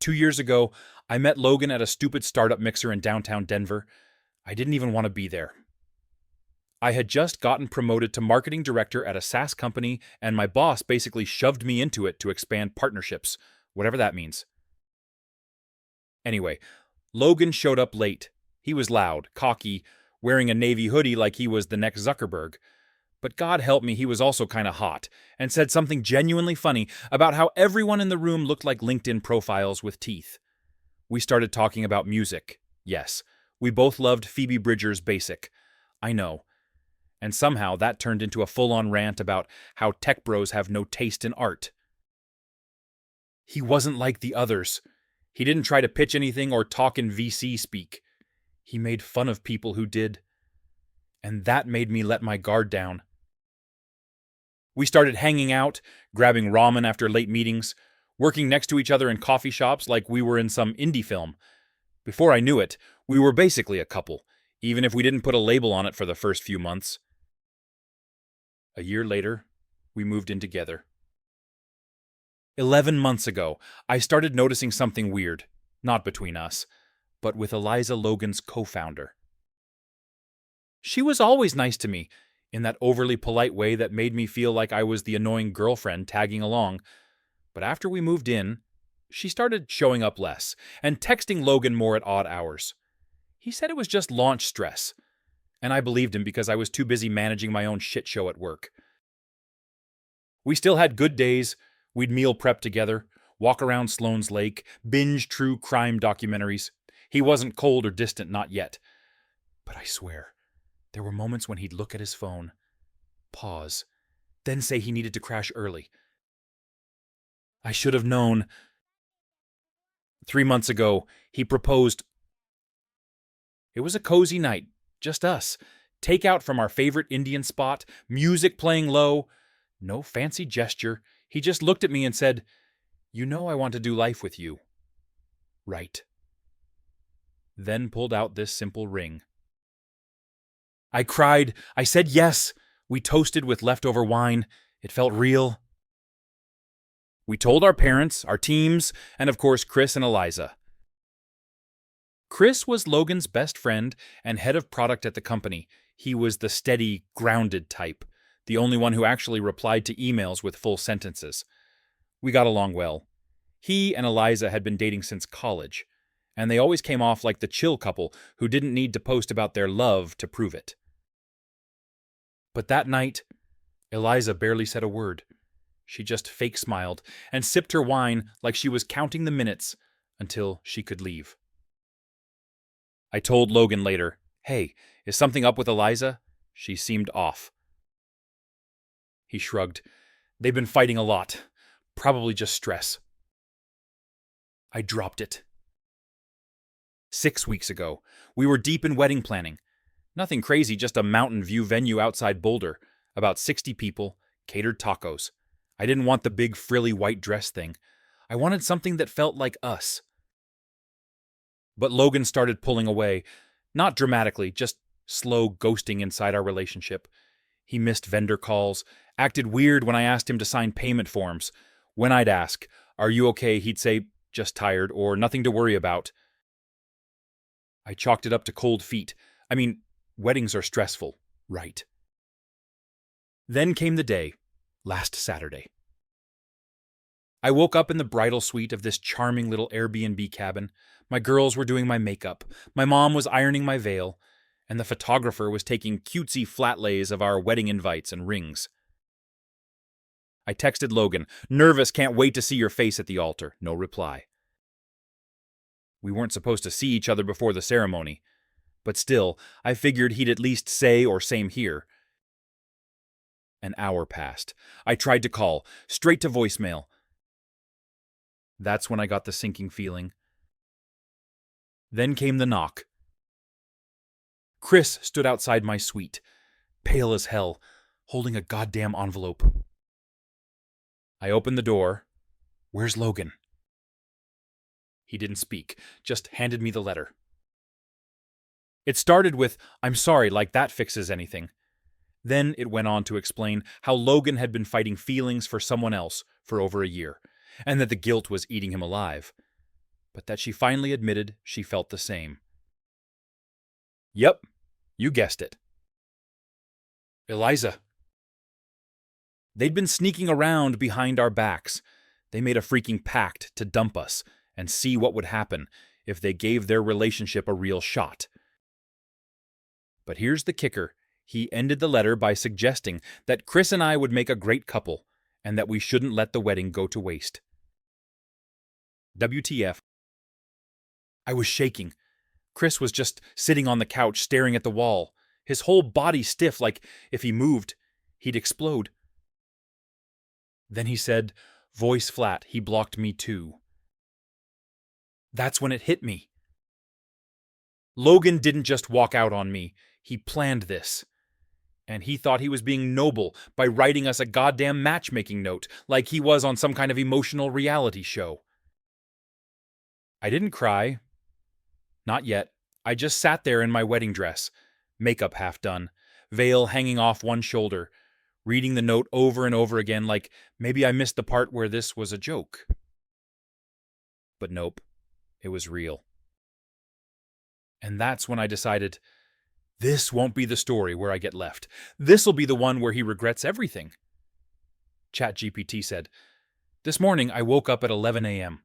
2 years ago, I met Logan at a stupid startup mixer in downtown Denver. I didn't even want to be there. I had just gotten promoted to marketing director at a SaaS company, and my boss basically shoved me into it to expand partnerships, whatever that means. Anyway, Logan showed up late. He was loud, cocky, wearing a navy hoodie like he was the next Zuckerberg. But God help me, he was also kind of hot, and said something genuinely funny about how everyone in the room looked like LinkedIn profiles with teeth. We started talking about music. Yes, we both loved Phoebe Bridgers' Basic. I know. And somehow that turned into a full-on rant about how tech bros have no taste in art. He wasn't like the others. He didn't try to pitch anything or talk in VC speak. He made fun of people who did. And that made me let my guard down. We started hanging out, grabbing ramen after late meetings, working next to each other in coffee shops like we were in some indie film. Before I knew it, we were basically a couple, even if we didn't put a label on it for the first few months. A year later, we moved in together. 11 months ago, I started noticing something weird, not between us, but with Eliza Logan's co-founder. She was always nice to me, in that overly polite way that made me feel like I was the annoying girlfriend tagging along. But after we moved in, she started showing up less, and texting Logan more at odd hours. He said it was just launch stress, and I believed him because I was too busy managing my own shit show at work. We still had good days. We'd meal prep together, walk around Sloan's Lake, binge true crime documentaries. He wasn't cold or distant, not yet. But I swear, there were moments when he'd look at his phone, pause, then say he needed to crash early. I should have known. 3 months ago, he proposed. It was a cozy night, just us. Takeout from our favorite Indian spot, music playing low. No fancy gesture. He just looked at me and said, "You know I want to do life with you." Right. Then pulled out this simple ring. I cried. I said yes. We toasted with leftover wine. It felt real. We told our parents, our teams, and of course Chris and Eliza. Chris was Logan's best friend and head of product at the company. He was the steady, grounded type, the only one who actually replied to emails with full sentences. We got along well. He and Eliza had been dating since college, and they always came off like the chill couple who didn't need to post about their love to prove it. But that night, Eliza barely said a word. She just fake smiled and sipped her wine like she was counting the minutes until she could leave. I told Logan later, "Hey, is something up with Eliza? She seemed off." He shrugged. "They've been fighting a lot. Probably just stress." I dropped it. 6 weeks ago, we were deep in wedding planning. Nothing crazy, just a mountain view venue outside Boulder. About 60 people, catered tacos. I didn't want the big frilly white dress thing. I wanted something that felt like us. But Logan started pulling away. Not dramatically, just slow ghosting inside our relationship. He missed vendor calls, acted weird when I asked him to sign payment forms. When I'd ask, "Are you okay?" he'd say, "Just tired," or "Nothing to worry about." I chalked it up to cold feet. I mean, weddings are stressful, right? Then came the day, last Saturday. I woke up in the bridal suite of this charming little Airbnb cabin. My girls were doing my makeup, my mom was ironing my veil, and the photographer was taking cutesy flat lays of our wedding invites and rings. I texted Logan, "Nervous, can't wait to see your face at the altar." No reply. We weren't supposed to see each other before the ceremony, but still, I figured he'd at least say or same here. An hour passed. I tried to call, straight to voicemail. That's when I got the sinking feeling. Then came the knock. Chris stood outside my suite, pale as hell, holding a goddamn envelope. I opened the door. "Where's Logan?" He didn't speak, just handed me the letter. It started with, "I'm sorry, like that fixes anything." Then it went on to explain how Logan had been fighting feelings for someone else for over a year, and that the guilt was eating him alive. but that she finally admitted she felt the same. Yep, you guessed it. Eliza. They'd been sneaking around behind our backs. They made a freaking pact to dump us and see what would happen if they gave their relationship a real shot. But here's the kicker. He ended the letter by suggesting that Chris and I would make a great couple and that we shouldn't let the wedding go to waste. WTF. I was shaking. Chris was just sitting on the couch staring at the wall, his whole body stiff like if he moved, he'd explode. Then he said, voice flat, he blocked me too. That's when it hit me. Logan didn't just walk out on me, he planned this. And he thought he was being noble by writing us a goddamn matchmaking note, like he was on some kind of emotional reality show. I didn't cry. Not yet. I just sat there in my wedding dress, makeup half done, veil hanging off one shoulder, reading the note over and over again like maybe I missed the part where this was a joke. But nope, it was real. And that's when I decided, this won't be the story where I get left. This'll be the one where he regrets everything. ChatGPT said, this morning I woke up at 11 a.m.,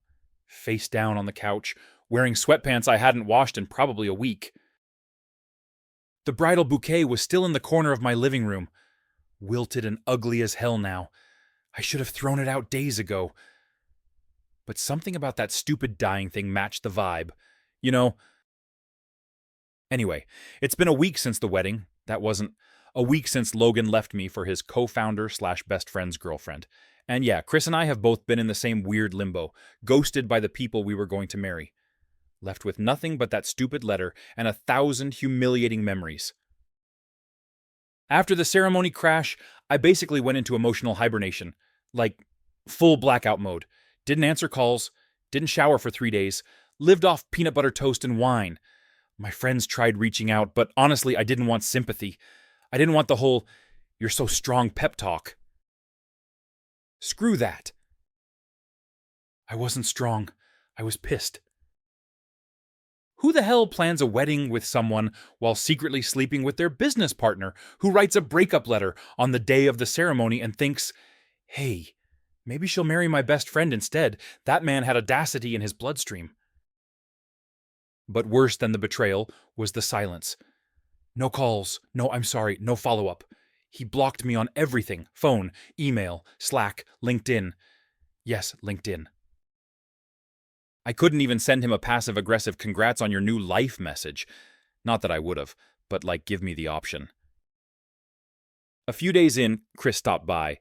face down on the couch, wearing sweatpants I hadn't washed in probably a week. The bridal bouquet was still in the corner of my living room, wilted and ugly as hell now. I should have thrown it out days ago. But something about that stupid dying thing matched the vibe. You know. Anyway, it's been a week since the wedding. That wasn't a week since Logan left me for his co-founder/best friend's girlfriend. And yeah, Chris and I have both been in the same weird limbo, ghosted by the people we were going to marry. Left with nothing but that stupid letter and 1,000 humiliating memories. After the ceremony crash, I basically went into emotional hibernation. Like, full blackout mode. Didn't answer calls, didn't shower for 3 days, lived off peanut butter toast and wine. My friends tried reaching out, but honestly, I didn't want sympathy. I didn't want the whole, you're so strong pep talk. Screw that. I wasn't strong. I was pissed. Who the hell plans a wedding with someone while secretly sleeping with their business partner who writes a breakup letter on the day of the ceremony and thinks, hey, maybe she'll marry my best friend instead. That man had audacity in his bloodstream. But worse than the betrayal was the silence. No calls, no I'm sorry, no follow-up. He blocked me on everything, phone, email, Slack, LinkedIn. Yes, LinkedIn. I couldn't even send him a passive-aggressive congrats on your new life message. Not that I would have, but like give me the option. A few days in, Chris stopped by.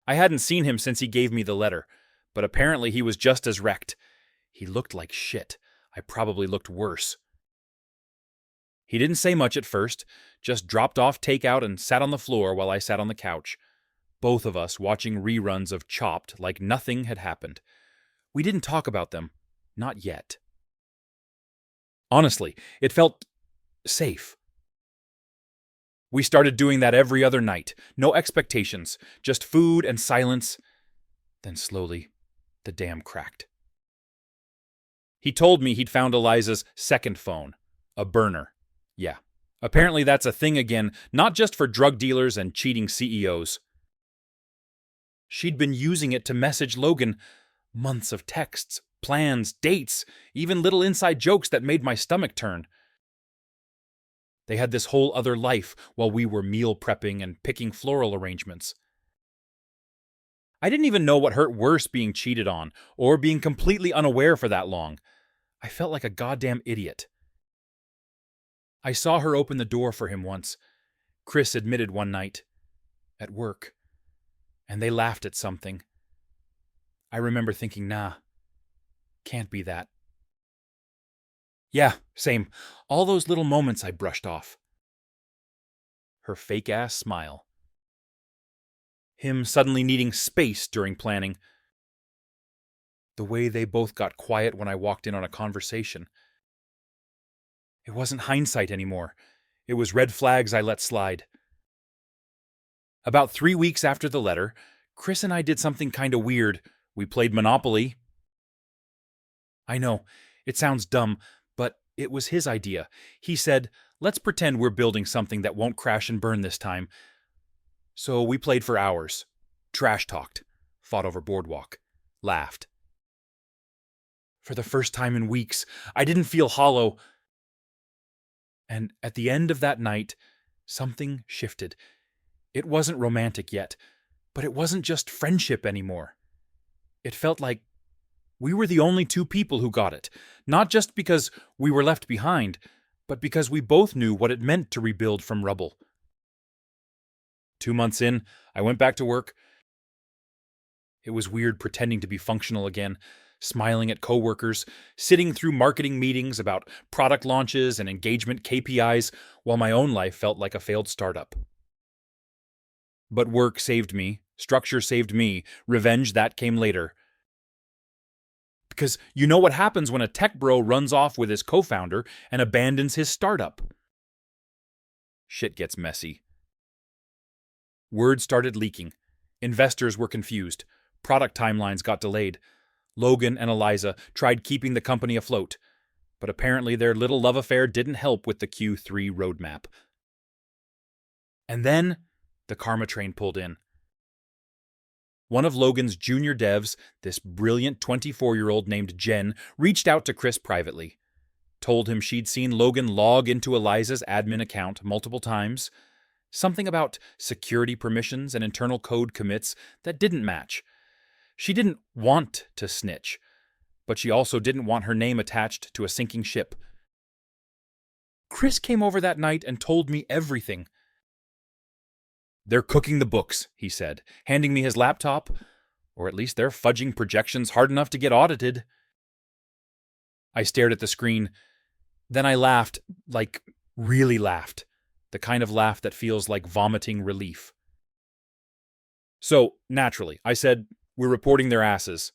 I hadn't seen him since he gave me the letter, but apparently he was just as wrecked. He looked like shit. I probably looked worse. He didn't say much at first, just dropped off takeout and sat on the floor while I sat on the couch, both of us watching reruns of Chopped like nothing had happened. We didn't talk about them. Not yet. Honestly, it felt safe. We started doing that every other night. No expectations, just food and silence. Then slowly, the dam cracked. He told me he'd found Eliza's second phone, a burner. Yeah, apparently that's a thing again, not just for drug dealers and cheating CEOs. She'd been using it to message Logan. Months of texts, plans, dates, even little inside jokes that made my stomach turn. They had this whole other life while we were meal prepping and picking floral arrangements. I didn't even know what hurt worse, being cheated on, or being completely unaware for that long. I felt like a goddamn idiot. I saw her open the door for him once. Chris admitted one night. At work. And they laughed at something. I remember thinking, nah, can't be that. Yeah, same. All those little moments I brushed off. Her fake-ass smile. Him suddenly needing space during planning. The way they both got quiet when I walked in on a conversation. It wasn't hindsight anymore. It was red flags I let slide. About 3 weeks after the letter, Chris and I did something kinda weird. We played Monopoly. I know, it sounds dumb, but it was his idea. He said, let's pretend we're building something that won't crash and burn this time. So we played for hours, trash talked, fought over boardwalk, laughed. For the first time in weeks, I didn't feel hollow. And at the end of that night, something shifted. It wasn't romantic yet, but it wasn't just friendship anymore. It felt like we were the only two people who got it, not just because we were left behind, but because we both knew what it meant to rebuild from rubble. 2 months in, I went back to work. It was weird pretending to be functional again, smiling at coworkers, sitting through marketing meetings about product launches and engagement KPIs, while my own life felt like a failed startup. But work saved me, structure saved me, revenge that came later. Because you know what happens when a tech bro runs off with his co-founder and abandons his startup. Shit gets messy. Word started leaking. Investors were confused. Product timelines got delayed. Logan and Eliza tried keeping the company afloat, but apparently their little love affair didn't help with the Q3 roadmap. And then the karma train pulled in. One of Logan's junior devs, this brilliant 24-year-old named Jen, reached out to Chris privately, told him she'd seen Logan log into Eliza's admin account multiple times, something about security permissions and internal code commits that didn't match. She didn't want to snitch, but she also didn't want her name attached to a sinking ship. Chris came over that night and told me everything. They're cooking the books, he said, handing me his laptop, or at least they're fudging projections hard enough to get audited. I stared at the screen. Then I laughed, like really laughed, the kind of laugh that feels like vomiting relief. So, naturally, I said, we're reporting their asses.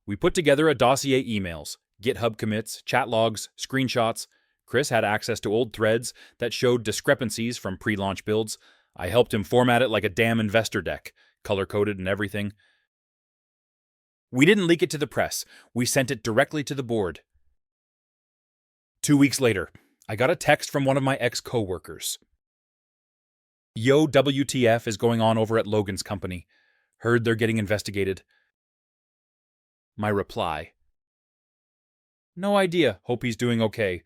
We put together a dossier emails, GitHub commits, chat logs, screenshots. Chris had access to old threads that showed discrepancies from pre-launch builds. I helped him format it like a damn investor deck, color-coded and everything. We didn't leak it to the press. We sent it directly to the board. 2 weeks later, I got a text from one of my ex-coworkers. Yo, WTF is going on over at Logan's company. Heard they're getting investigated. My reply. No idea. Hope he's doing okay.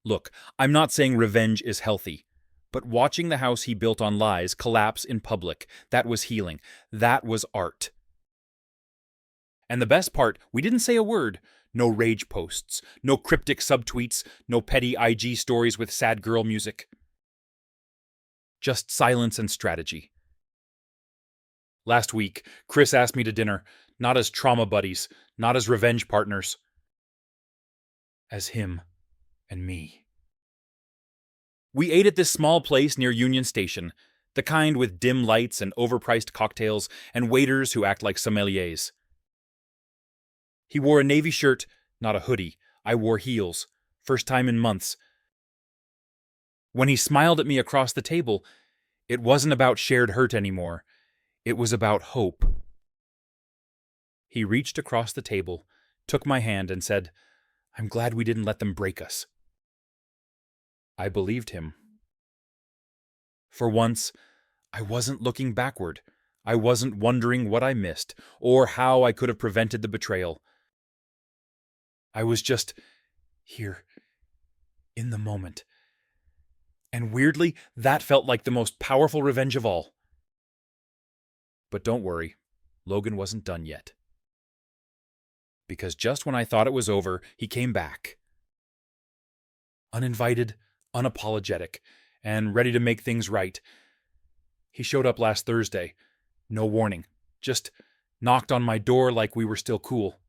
Look, I'm not saying revenge is healthy, but watching the house he built on lies collapse in public, that was healing. That was art. And the best part, we didn't say a word. No rage posts, no cryptic subtweets, no petty IG stories with sad girl music. Just silence and strategy. Last week, Chris asked me to dinner, not as trauma buddies, not as revenge partners, as him and me. We ate at this small place near Union Station, the kind with dim lights and overpriced cocktails and waiters who act like sommeliers. He wore a navy shirt, not a hoodie. I wore heels. First time in months. When he smiled at me across the table, it wasn't about shared hurt anymore. It was about hope. He reached across the table, took my hand, and said, I'm glad we didn't let them break us. I believed him. For once, I wasn't looking backward. I wasn't wondering what I missed, or how I could have prevented the betrayal. I was just here, in the moment. And weirdly, that felt like the most powerful revenge of all. But don't worry, Logan wasn't done yet. Because just when I thought it was over, he came back. Uninvited, unapologetic, and ready to make things right. He showed up last Thursday. No warning. Just knocked on my door like we were still cool.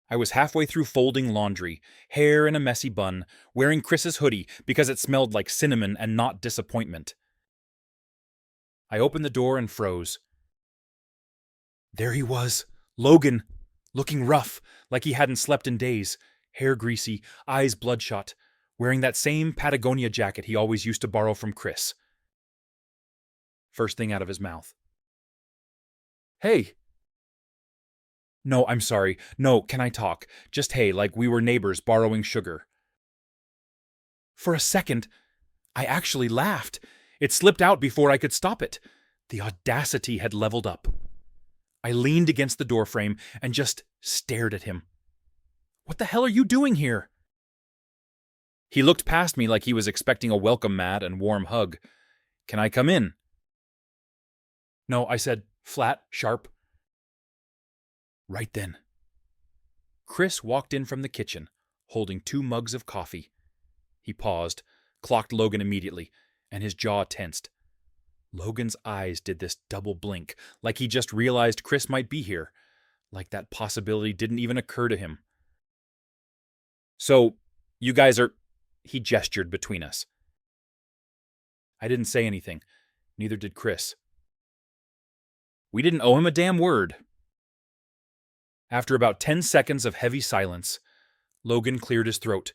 I was halfway through folding laundry, hair in a messy bun, wearing Chris's hoodie because it smelled like cinnamon and not disappointment. I opened the door and froze. There he was, Logan, looking rough, like he hadn't slept in days, hair greasy, eyes bloodshot, wearing that same Patagonia jacket he always used to borrow from Chris. First thing out of his mouth. Hey. No, I'm sorry. No, can I talk? Just hey, like we were neighbors borrowing sugar. For a second, I actually laughed. It slipped out before I could stop it. The audacity had leveled up. I leaned against the doorframe and just stared at him. What the hell are you doing here? He looked past me like he was expecting a welcome mat and warm hug. Can I come in? No, I said, flat, sharp. Right then. Chris walked in from the kitchen, holding 2 mugs of coffee. He paused, clocked Logan immediately, and his jaw tensed. Logan's eyes did this double blink, like he just realized Chris might be here, like that possibility didn't even occur to him. So, you guys are... He gestured between us. I didn't say anything. Neither did Chris. We didn't owe him a damn word. After about 10 seconds of heavy silence, Logan cleared his throat.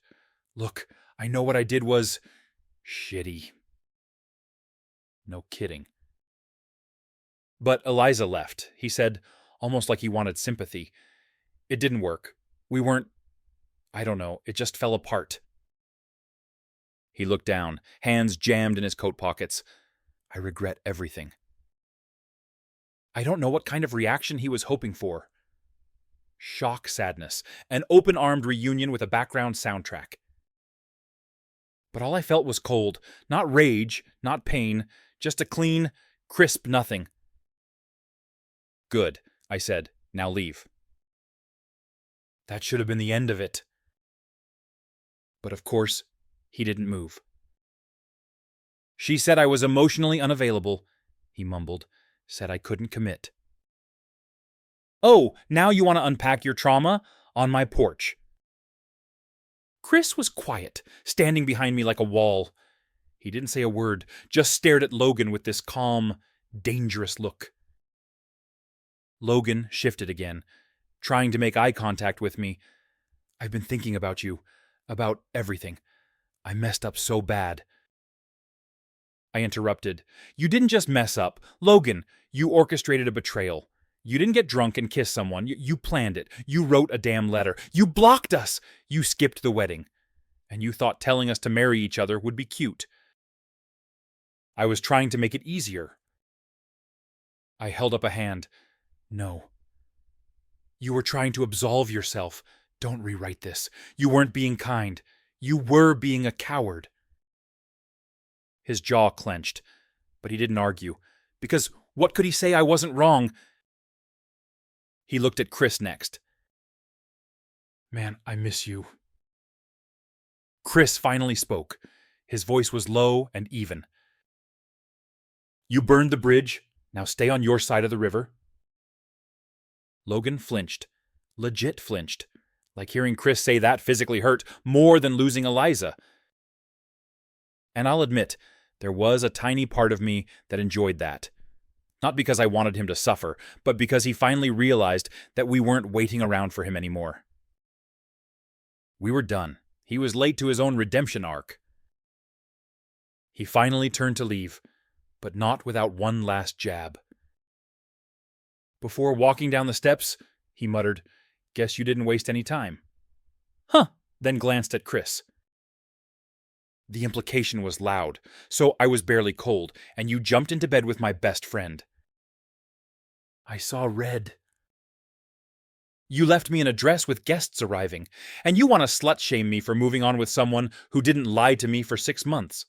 Look, I know what I did was... shitty. No kidding. But Eliza left, he said, almost like he wanted sympathy. It didn't work. We weren't... I don't know, it just fell apart. He looked down, hands jammed in his coat pockets. I regret everything. I don't know what kind of reaction he was hoping for. Shock sadness, an open-armed reunion with a background soundtrack. But all I felt was cold, not rage, not pain, just a clean, crisp nothing. Good, I said. Now leave. That should have been the end of it. But of course, he didn't move. She said I was emotionally unavailable, he mumbled, said I couldn't commit. Oh, now you want to unpack your trauma? On my porch. Chris was quiet, standing behind me like a wall. He didn't say a word, just stared at Logan with this calm, dangerous look. Logan shifted again, trying to make eye contact with me. I've been thinking about you, about everything. I messed up so bad. I interrupted. You didn't just mess up. Logan, you orchestrated a betrayal. You didn't get drunk and kiss someone. You planned it. You wrote a damn letter. You blocked us. You skipped the wedding. And you thought telling us to marry each other would be cute. I was trying to make it easier. I held up a hand. No. You were trying to absolve yourself. Don't rewrite this. You weren't being kind. You were being a coward. His jaw clenched, but he didn't argue, because what could he say I wasn't wrong? He looked at Chris next. Man, I miss you. Chris finally spoke. His voice was low and even. You burned the bridge. Now stay on your side of the river. Logan flinched. Legit flinched. Like hearing Chris say that physically hurt more than losing Eliza. And I'll admit, there was a tiny part of me that enjoyed that. Not because I wanted him to suffer, but because he finally realized that we weren't waiting around for him anymore. We were done. He was late to his own redemption arc. He finally turned to leave, but not without one last jab. Before walking down the steps, he muttered, Guess you didn't waste any time. Huh, then glanced at Chris. The implication was loud, so I was barely cold, and you jumped into bed with my best friend. I saw red. You left me in a dress with guests arriving, and you want to slut-shame me for moving on with someone who didn't lie to me for 6 months.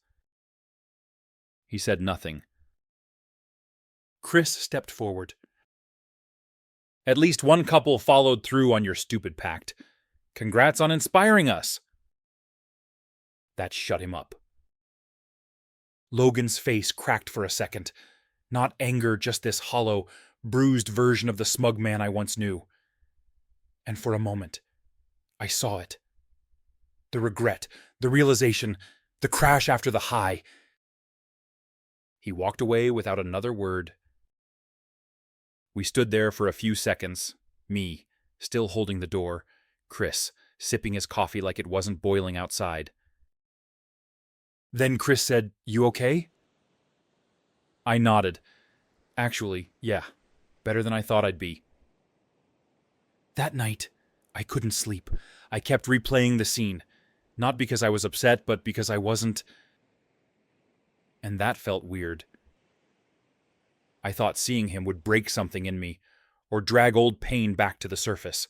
He said nothing. Chris stepped forward. At least one couple followed through on your stupid pact. Congrats on inspiring us. That shut him up. Logan's face cracked for a second. Not anger, just this hollow, bruised version of the smug man I once knew. And for a moment, I saw it. The regret, the realization, the crash after the high. He walked away without another word. We stood there for a few seconds, me, still holding the door, Chris, sipping his coffee like it wasn't boiling outside. Then Chris said, You okay? I nodded. Actually, yeah, better than I thought I'd be. That night, I couldn't sleep. I kept replaying the scene. Not because I was upset, but because I wasn't. And that felt weird. I thought seeing him would break something in me, or drag old pain back to the surface.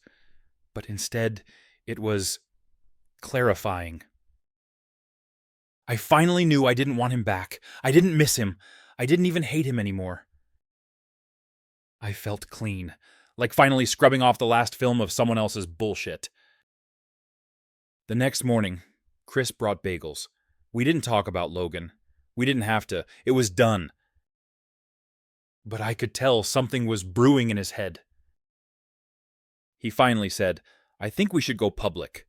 But instead, it was clarifying. I finally knew I didn't want him back. I didn't miss him. I didn't even hate him anymore. I felt clean, like finally scrubbing off the last film of someone else's bullshit. The next morning, Chris brought bagels. We didn't talk about Logan. We didn't have to. It was done. But I could tell something was brewing in his head. He finally said, "I think we should go public."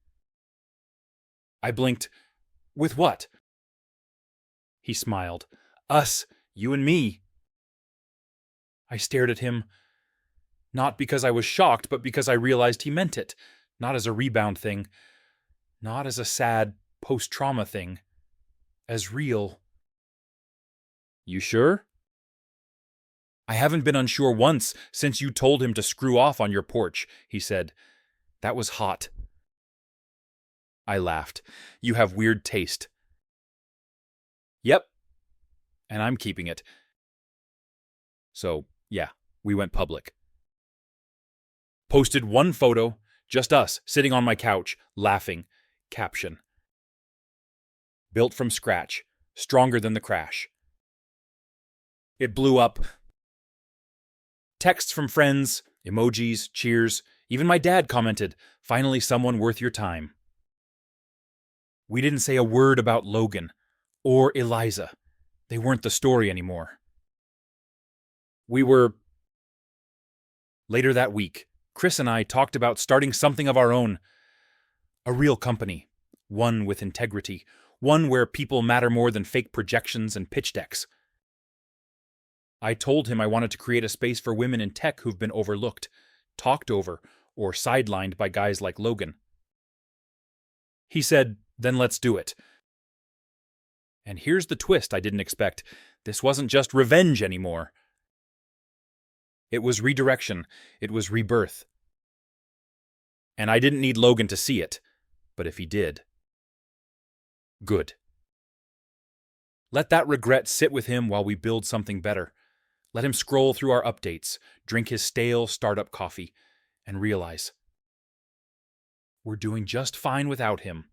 I blinked. "With what?" He smiled. "Us, you and me." I stared at him, not because I was shocked, but because I realized he meant it. Not as a rebound thing. Not as a sad post-trauma thing. As real. "You sure?" "I haven't been unsure once since you told him to screw off on your porch," he said. "That was hot." I laughed. "You have weird taste." "Yep. And I'm keeping it." So, yeah, we went public. Posted one photo, just us, sitting on my couch, laughing. Caption: "Built from scratch, stronger than the crash." It blew up. Texts from friends, emojis, cheers. Even my dad commented, "Finally someone worth your time." We didn't say a word about Logan or Eliza. They weren't the story anymore. Later that week, Chris and I talked about starting something of our own. A real company. One with integrity. One where people matter more than fake projections and pitch decks. I told him I wanted to create a space for women in tech who've been overlooked, talked over, or sidelined by guys like Logan. He said, "Then let's do it." And here's the twist I didn't expect. This wasn't just revenge anymore. It was redirection. It was rebirth. And I didn't need Logan to see it. But if he did, good. Let that regret sit with him while we build something better. Let him scroll through our updates, drink his stale startup coffee, and realize we're doing just fine without him.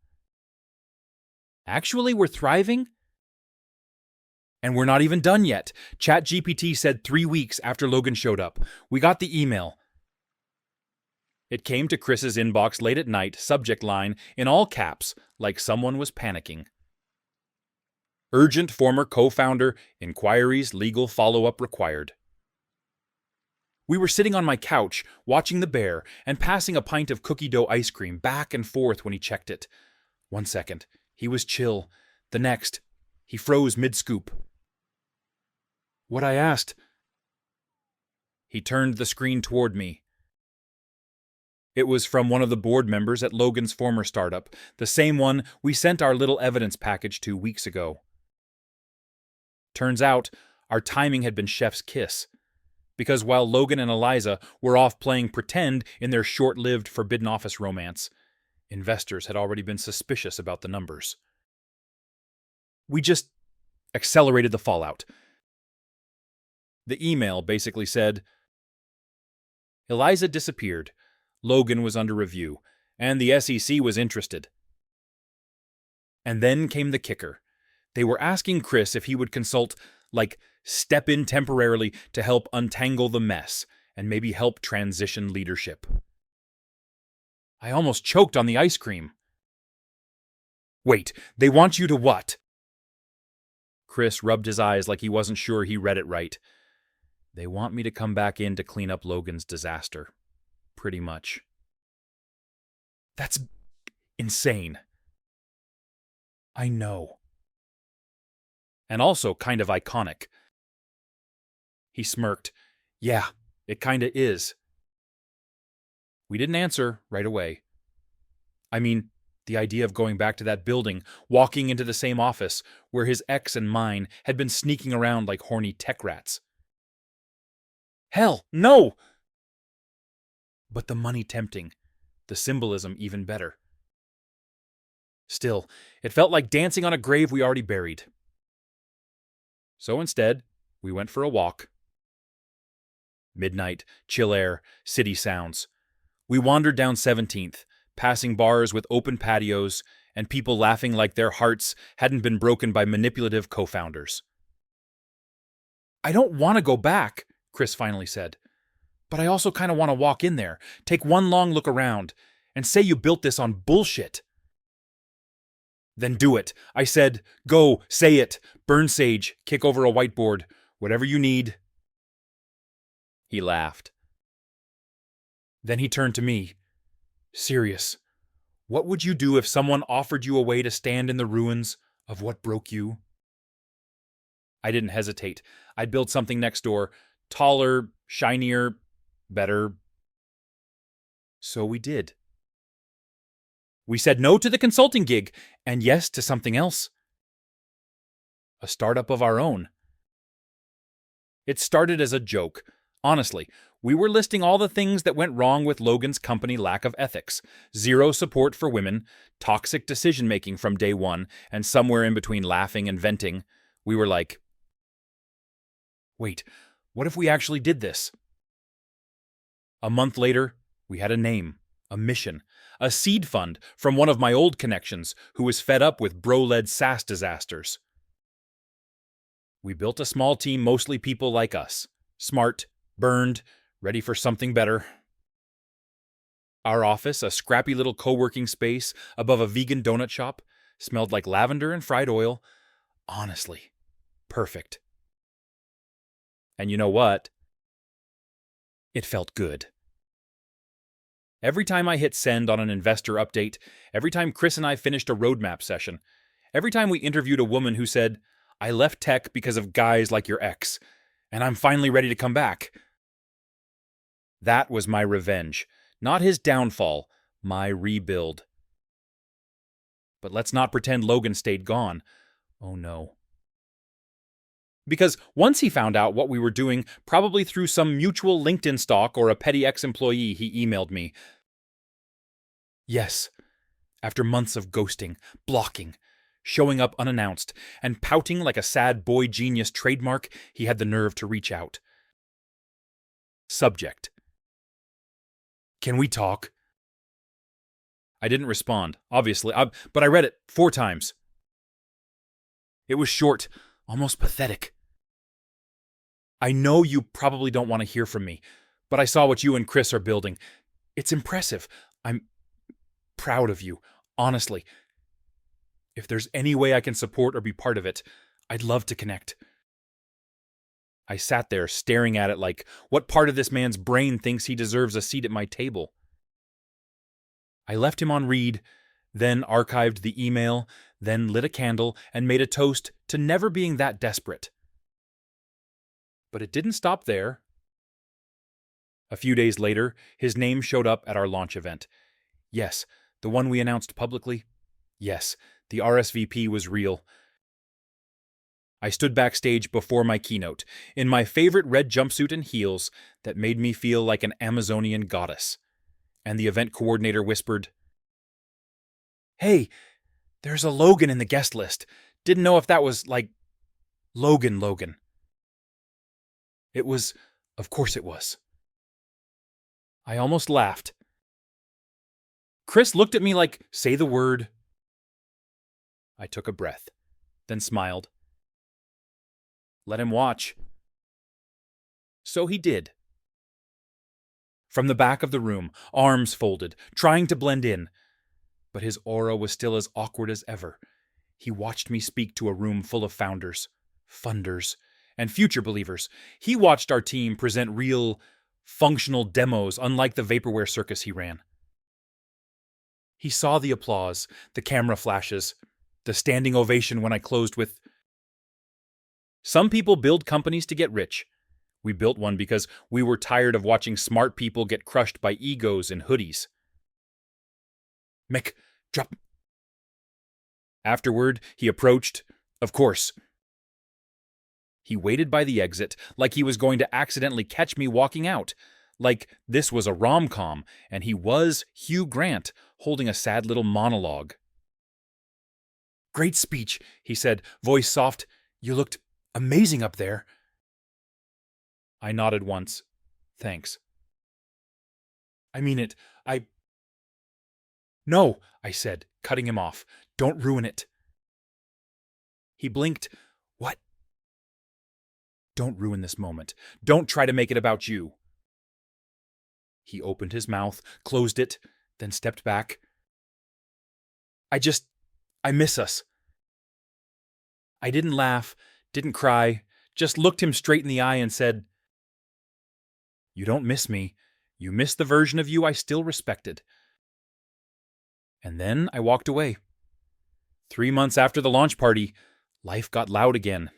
Actually, we're thriving. And we're not even done yet. ChatGPT said 3 weeks after Logan showed up. We got the email. It came to Chris's inbox late at night, subject line, in all caps, like someone was panicking. "Urgent former co-founder, inquiries, legal follow-up required." We were sitting on my couch, watching the bear, and passing a pint of cookie dough ice cream back and forth when he checked it. 1 second, he was chill. The next, he froze mid-scoop. What I asked? He turned the screen toward me. It was from one of the board members at Logan's former startup, the same one we sent our little evidence package to weeks ago. Turns out, our timing had been chef's kiss. Because while Logan and Eliza were off playing pretend in their short-lived Forbidden Office romance, investors had already been suspicious about the numbers. We just accelerated the fallout. The email basically said, "Eliza disappeared, Logan was under review, and the SEC was interested." And then came the kicker. They were asking Chris if he would consult, step in temporarily to help untangle the mess and maybe help transition leadership. I almost choked on the ice cream. "Wait, they want you to what?" Chris rubbed his eyes like he wasn't sure he read it right. "They want me to come back in to clean up Logan's disaster. Pretty much." That's insane. I know. And also kind of iconic. He smirked. "Yeah, it kinda is." We didn't answer right away. I mean, the idea of going back to that building, walking into the same office, where his ex and mine had been sneaking around like horny tech rats. Hell, no! But the money tempting, the symbolism even better. Still, it felt like dancing on a grave we already buried. So instead, we went for a walk. Midnight, chill air, city sounds. We wandered down 17th, passing bars with open patios and people laughing like their hearts hadn't been broken by manipulative co-founders. "I don't want to go back," Chris finally said. "But I also kind of want to walk in there, take one long look around, and say you built this on bullshit." "Then do it," I said. "Go, say it. Burn sage, kick over a whiteboard, whatever you need." He laughed. Then he turned to me. "Serious, what would you do if someone offered you a way to stand in the ruins of what broke you?" I didn't hesitate. I'd build something next door, taller, shinier, better. So we did. We said no to the consulting gig, and yes to something else. A startup of our own. It started as a joke. Honestly, we were listing all the things that went wrong with Logan's company lack of ethics, zero support for women, toxic decision-making from day one, and somewhere in between laughing and venting, we were like, wait, what if we actually did this? A month later, we had a name, a mission, a seed fund from one of my old connections who was fed up with bro-led SaaS disasters. We built a small team, mostly people like us, smart, burned, ready for something better. Our office, a scrappy little co-working space above a vegan donut shop, smelled like lavender and fried oil. Honestly, perfect. And you know what? It felt good. Every time I hit send on an investor update, every time Chris and I finished a roadmap session, every time we interviewed a woman who said, "I left tech because of guys like your ex, and I'm finally ready to come back." That was my revenge. Not his downfall, my rebuild. But let's not pretend Logan stayed gone. Oh no. Because once he found out what we were doing, probably through some mutual LinkedIn stalk or a petty ex-employee, he emailed me. Yes, after months of ghosting, blocking, showing up unannounced, and pouting like a sad boy genius trademark, he had the nerve to reach out. Subject: "Can we talk?" I didn't respond, obviously, but I read it 4 times. It was short, almost pathetic. "I know you probably don't want to hear from me, but I saw what you and Chris are building. It's impressive. I'm proud of you, honestly. If there's any way I can support or be part of it, I'd love to connect." I sat there staring at it like, what part of this man's brain thinks he deserves a seat at my table? I left him on read, then archived the email, then lit a candle and made a toast to never being that desperate. But it didn't stop there. A few days later, his name showed up at our launch event. Yes, the one we announced publicly. Yes, the RSVP was real. I stood backstage before my keynote, in my favorite red jumpsuit and heels that made me feel like an Amazonian goddess. And the event coordinator whispered, "Hey, there's a Logan in the guest list. Didn't know if that was, like, Logan. It was, of course it was." I almost laughed. Chris looked at me like, "Say the word." I took a breath, then smiled. Let him watch. So he did. From the back of the room, arms folded, trying to blend in. But his aura was still as awkward as ever. He watched me speak to a room full of founders, funders, and future believers. He watched our team present real, functional demos unlike the vaporware circus he ran. He saw the applause, the camera flashes, the standing ovation when I closed with, "Some people build companies to get rich. We built one because we were tired of watching smart people get crushed by egos and hoodies." "Mick, drop." Afterward, he approached. Of course. He waited by the exit like he was going to accidentally catch me walking out, Like this was a rom-com, and he was Hugh Grant, holding a sad little monologue. "Great speech," he said, voice soft. "You looked amazing up there." I nodded once. "Thanks." "I mean it. No," I said, cutting him off. "Don't ruin it." He blinked. "What?" "Don't ruin this moment. Don't try to make it about you." He opened his mouth, closed it, then stepped back. I miss us." I didn't laugh, didn't cry, just looked him straight in the eye and said, "You don't miss me. You miss the version of you I still respected." And then I walked away. 3 months after the launch party, life got loud again.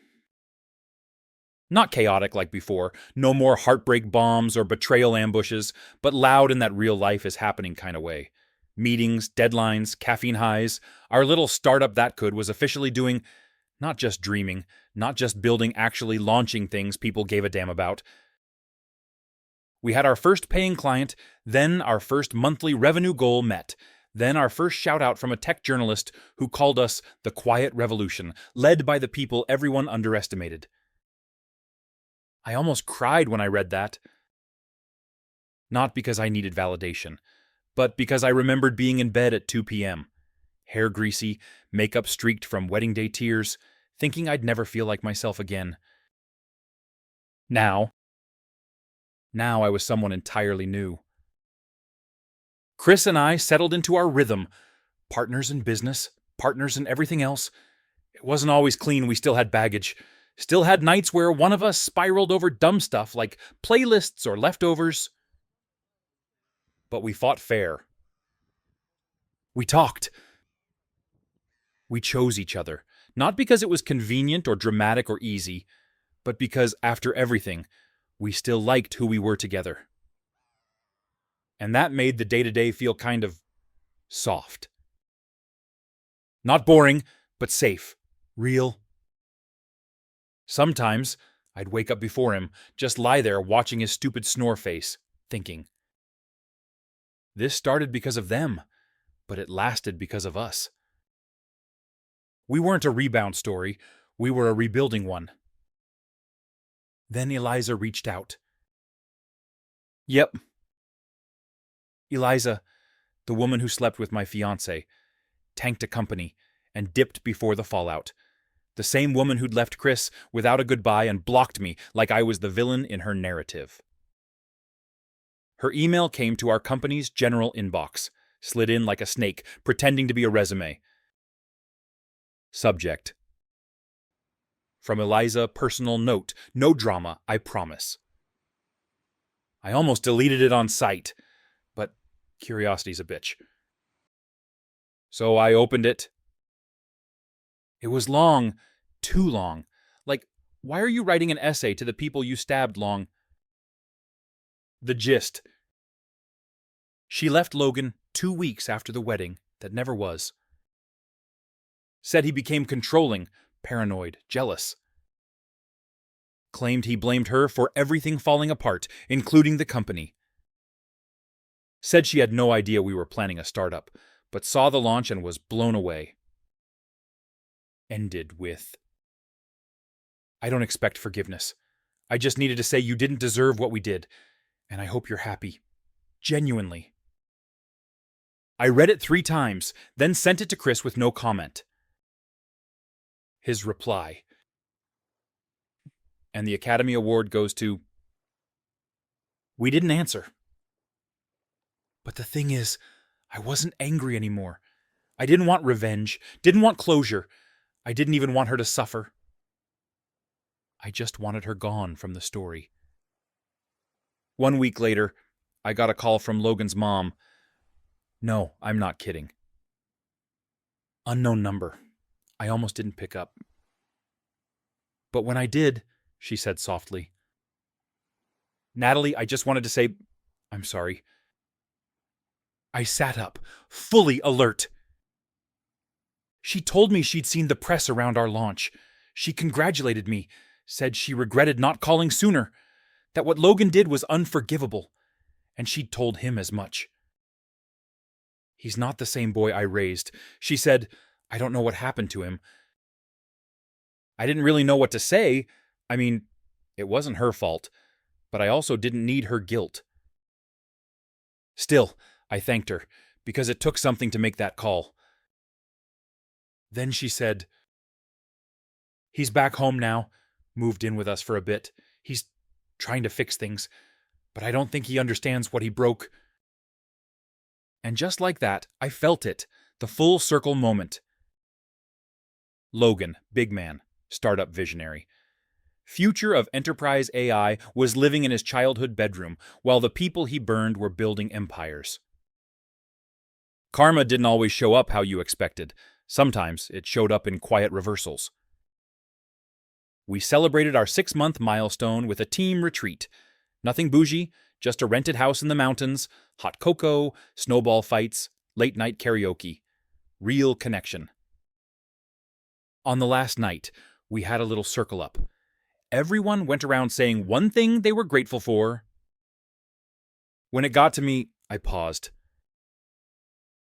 Not chaotic like before, no more heartbreak bombs or betrayal ambushes, but loud in that real life is happening kind of way. Meetings, deadlines, caffeine highs. Our little startup that could was officially doing not just dreaming, not just building, actually launching things people gave a damn about. We had our first paying client, then our first monthly revenue goal met, then our first shout out from a tech journalist who called us the Quiet Revolution, led by the people everyone underestimated. I almost cried when I read that. Not because I needed validation, but because I remembered being in bed at 2 p.m., hair greasy, makeup streaked from wedding day tears, thinking I'd never feel like myself again. Now I was someone entirely new. Chris and I settled into our rhythm, partners in business, partners in everything else. It wasn't always clean, we still had baggage. Still had nights where one of us spiraled over dumb stuff like playlists or leftovers. But we fought fair. We talked. We chose each other, not because it was convenient or dramatic or easy, but because, after everything, we still liked who we were together. And that made the day-to-day feel kind of soft. Not boring, but safe, real. Sometimes I'd wake up before him, just lie there watching his stupid snore face, thinking, this started because of them, but it lasted because of us. We weren't a rebound story, we were a rebuilding one. Then Eliza reached out. Yep. Eliza, the woman who slept with my fiancé, tanked a company and dipped before the fallout. The same woman who'd left Chris without a goodbye and blocked me like I was the villain in her narrative. Her email came to our company's general inbox, slid in like a snake, pretending to be a resume. Subject: From Eliza, personal note. No drama, I promise. I almost deleted it on sight, but curiosity's a bitch. So I opened it. It was long, too long. Like, why are you writing an essay to the people you stabbed long? The gist. She left Logan 2 weeks after the wedding that never was. Said he became controlling, paranoid, jealous. Claimed he blamed her for everything falling apart, including the company. Said she had no idea we were planning a startup, but saw the launch and was blown away. Ended with, I don't expect forgiveness. I just needed to say you didn't deserve what we did, and I hope you're happy. Genuinely. I read it 3 times, then sent it to Chris with no comment. His reply. And the Academy Award goes to... We didn't answer. But the thing is, I wasn't angry anymore. I didn't want revenge, didn't want closure. I didn't even want her to suffer. I just wanted her gone from the story. 1 week later, I got a call from Logan's mom. No, I'm not kidding. Unknown number. I almost didn't pick up. But when I did, she said softly, Natalie, I just wanted to say, I'm sorry. I sat up, fully alert. She told me she'd seen the press around our launch. She congratulated me, said she regretted not calling sooner, that what Logan did was unforgivable, and she'd told him as much. He's not the same boy I raised. She said, I don't know what happened to him. I didn't really know what to say. I mean, it wasn't her fault, but I also didn't need her guilt. Still, I thanked her, because it took something to make that call. Then she said, he's back home now, moved in with us for a bit. He's trying to fix things, but I don't think he understands what he broke. And just like that, I felt it, the full circle moment. Logan, big man, startup visionary. Future of enterprise AI was living in his childhood bedroom, while the people he burned were building empires. Karma didn't always show up how you expected. Sometimes it showed up in quiet reversals. We celebrated our 6-month milestone with a team retreat. Nothing bougie, just a rented house in the mountains, hot cocoa, snowball fights, late-night karaoke. Real connection. On the last night, we had a little circle up. Everyone went around saying one thing they were grateful for. When it got to me, I paused.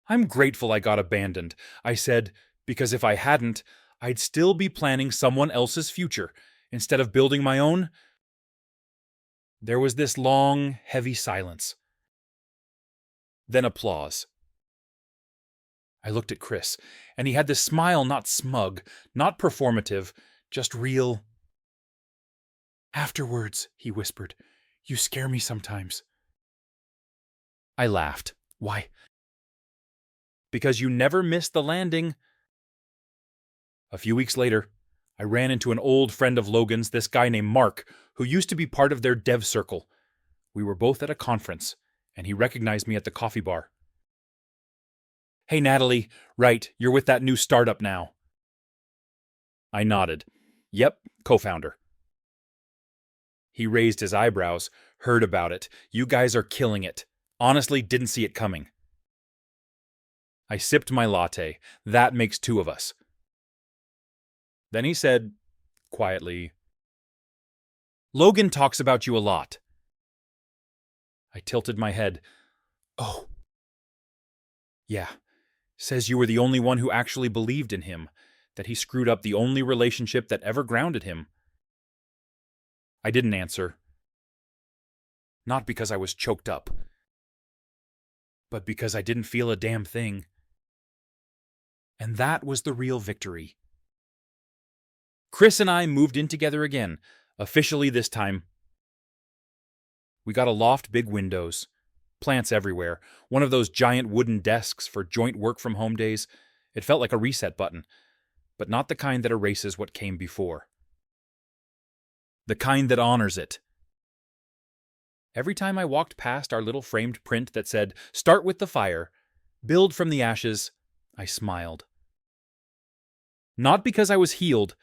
I'm grateful I got abandoned, I said, because if I hadn't, I'd still be planning someone else's future instead of building my own. There was this long, heavy silence. Then applause. I looked at Chris, and he had this smile not smug, not performative, just real. Afterwards, he whispered, you scare me sometimes. I laughed. Why? Because you never miss the landing. A few weeks later, I ran into an old friend of Logan's, this guy named Mark, who used to be part of their dev circle. We were both at a conference, and he recognized me at the coffee bar. Hey, Natalie, right, you're with that new startup now. I nodded. Yep, co-founder. He raised his eyebrows, heard about it. You guys are killing it. Honestly, didn't see it coming. I sipped my latte. That makes 2 of us. Then he said, quietly, Logan talks about you a lot. I tilted my head. Oh. Yeah. Says you were the only one who actually believed in him, that he screwed up the only relationship that ever grounded him. I didn't answer. Not because I was choked up, but because I didn't feel a damn thing. And that was the real victory. Chris and I moved in together again, officially this time. We got a loft, big windows, plants everywhere, one of those giant wooden desks for joint work from home days. It felt like a reset button, but not the kind that erases what came before. The kind that honors it. Every time I walked past our little framed print that said, start with the fire, build from the ashes, I smiled. Not because I was healed,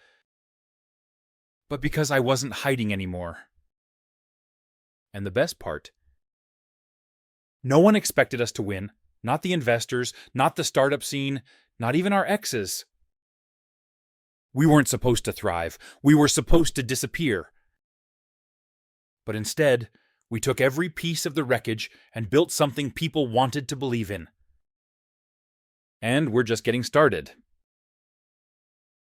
but because I wasn't hiding anymore. And the best part, no one expected us to win, not the investors, not the startup scene, not even our exes. We weren't supposed to thrive. We were supposed to disappear. But instead, we took every piece of the wreckage and built something people wanted to believe in. And we're just getting started.